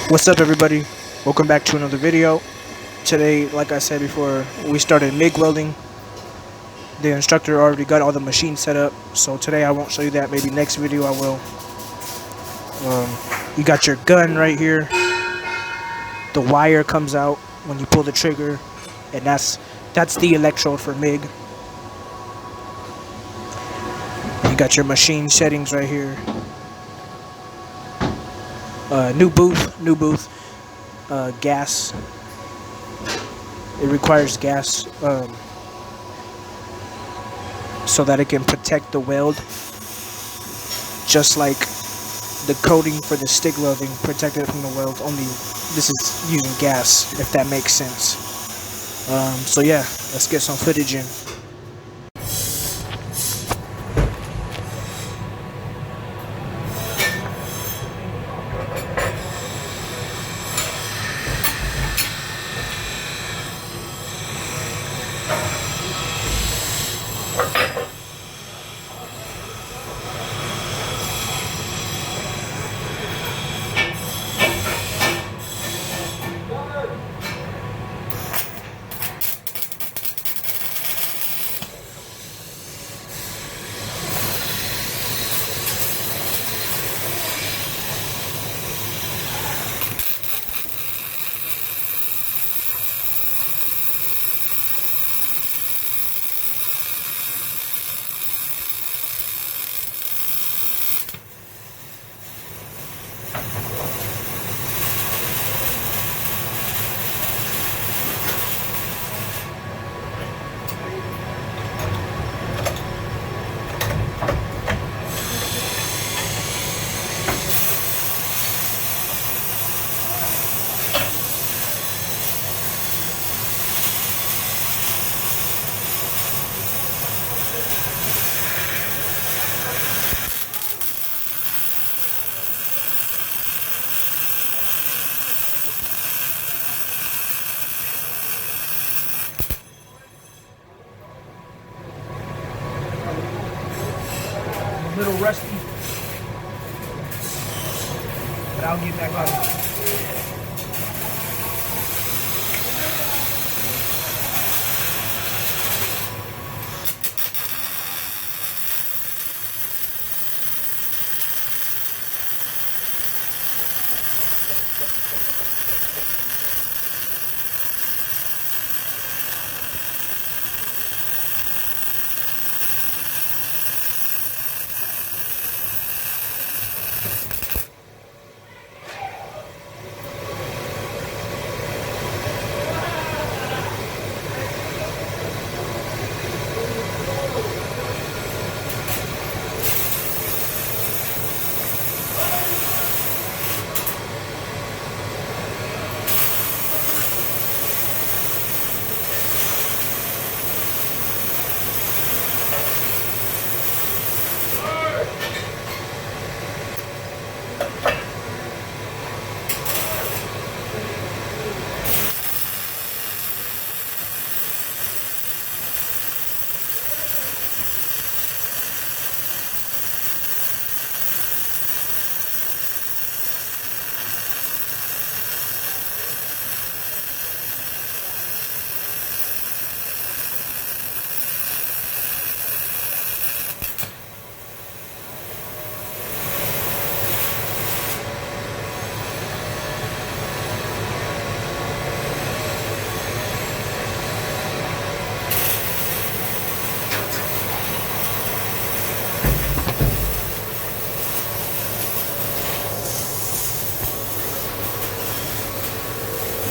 What's up, everybody? Welcome back to another video. Today, like I said before, we started MIG welding. The instructor already got all the machines set up, so today I won't show you that. Maybe next video I will. You got your gun right here. The wire comes out when you pull the trigger, and that's the electrode for MIG. You got your machine settings right here. New booth. Gas. It requires gas so that it can protect the weld, just like the coating for the stick welding protected it from the weld. Only this is using gas, if that makes sense. So yeah, let's get some footage in. A little rusty, but I'll get back on it.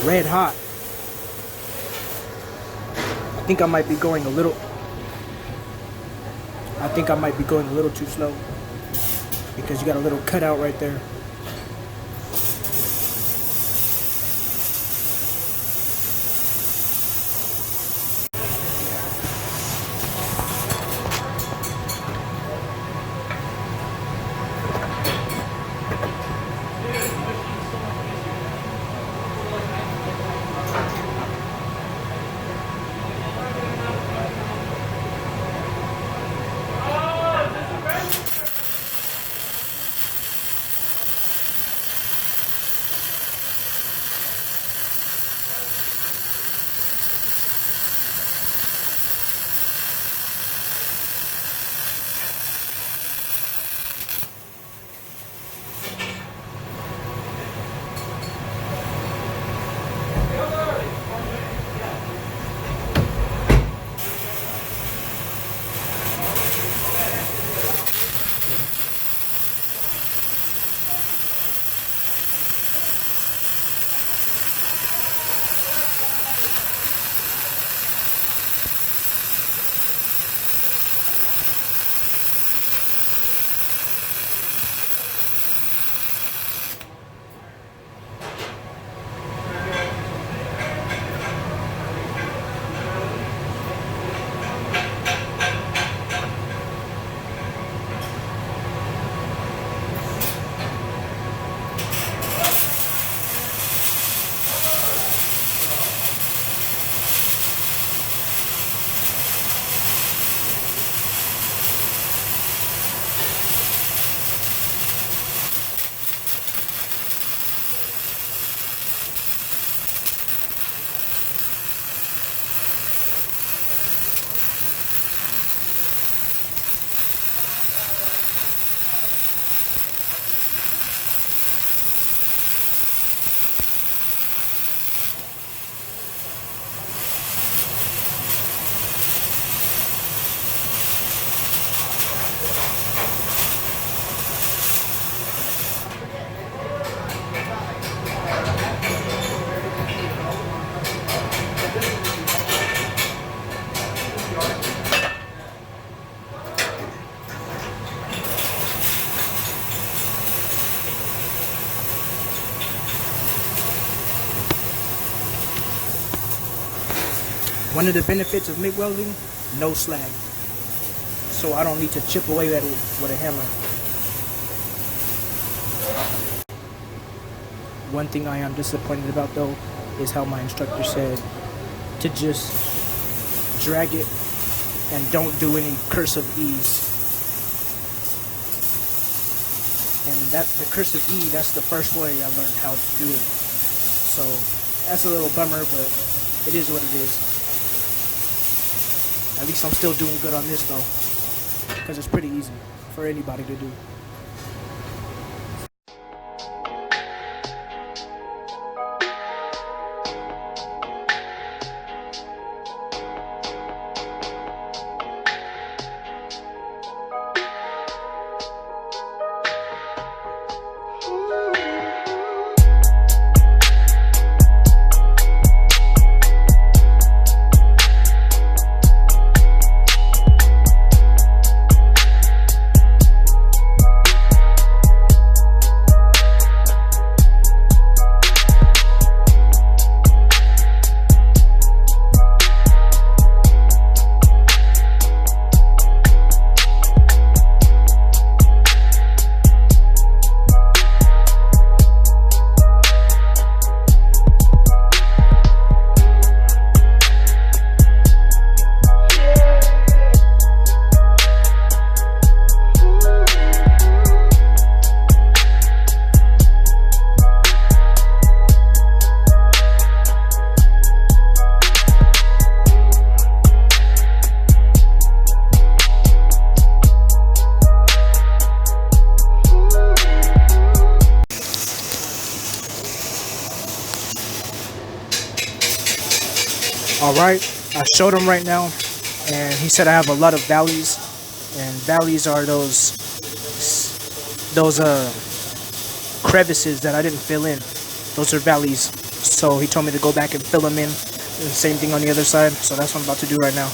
Red hot. I think I might be going a little too slow, because you got a little cutout right there. One of the benefits of MIG welding, no slag. So I don't need to chip away at it with a hammer. One thing I am disappointed about though is how my instructor said to just drag it and don't do any cursive E's. And that the cursive E, that's the first way I learned how to do it. So that's a little bummer, but it is what it is. At least I'm still doing good on this though, because it's pretty easy for anybody to do. Alright, I showed him right now, and he said I have a lot of valleys, and valleys are those crevices that I didn't fill in. Those are valleys. So he told me to go back and fill them in, and the same thing on the other side, so that's what I'm about to do right now.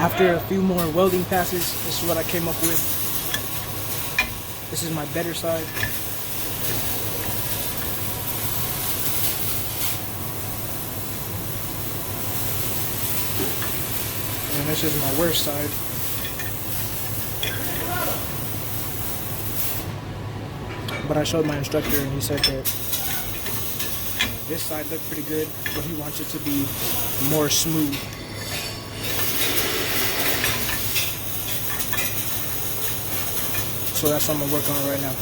After a few more welding passes, this is what I came up with. This is my better side. And this is my worst side. But I showed my instructor and he said that this side looked pretty good, but he wants it to be more smooth. So that's what I'm gonna work on right now.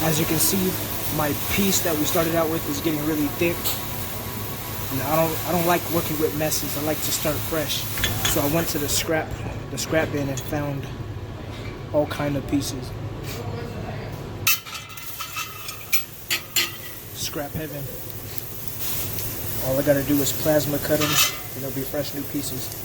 As you can see, my piece that we started out with is getting really thick. And I don't like working with messes. I like to start fresh. So I went to the scrap bin and found all kind of pieces. Scrap heaven. All I gotta do is plasma cut them and they'll be fresh new pieces.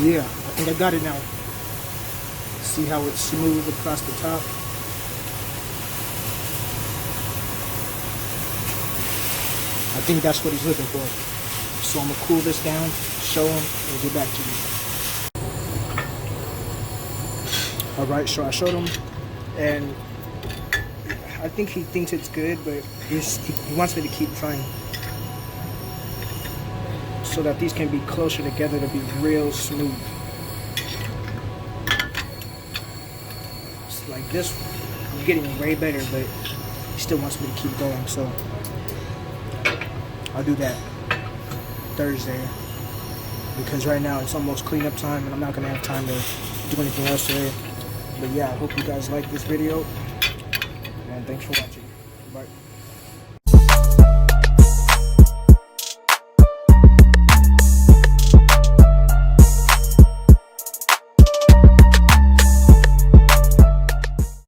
Yeah, I think I got it now. See how it's smooth across the top? I think that's what he's looking for. So I'm gonna cool this down, show him, and get back to you. Alright, so I showed him, and I think he thinks it's good, but he wants me to keep trying. So that these can be closer together to be real smooth. It's like this, I'm getting way better, but he still wants me to keep going, so I'll do that Thursday, because right now it's almost cleanup time and I'm not gonna have time to do anything else today. But yeah, I hope you guys like this video, and thanks for watching. Bye.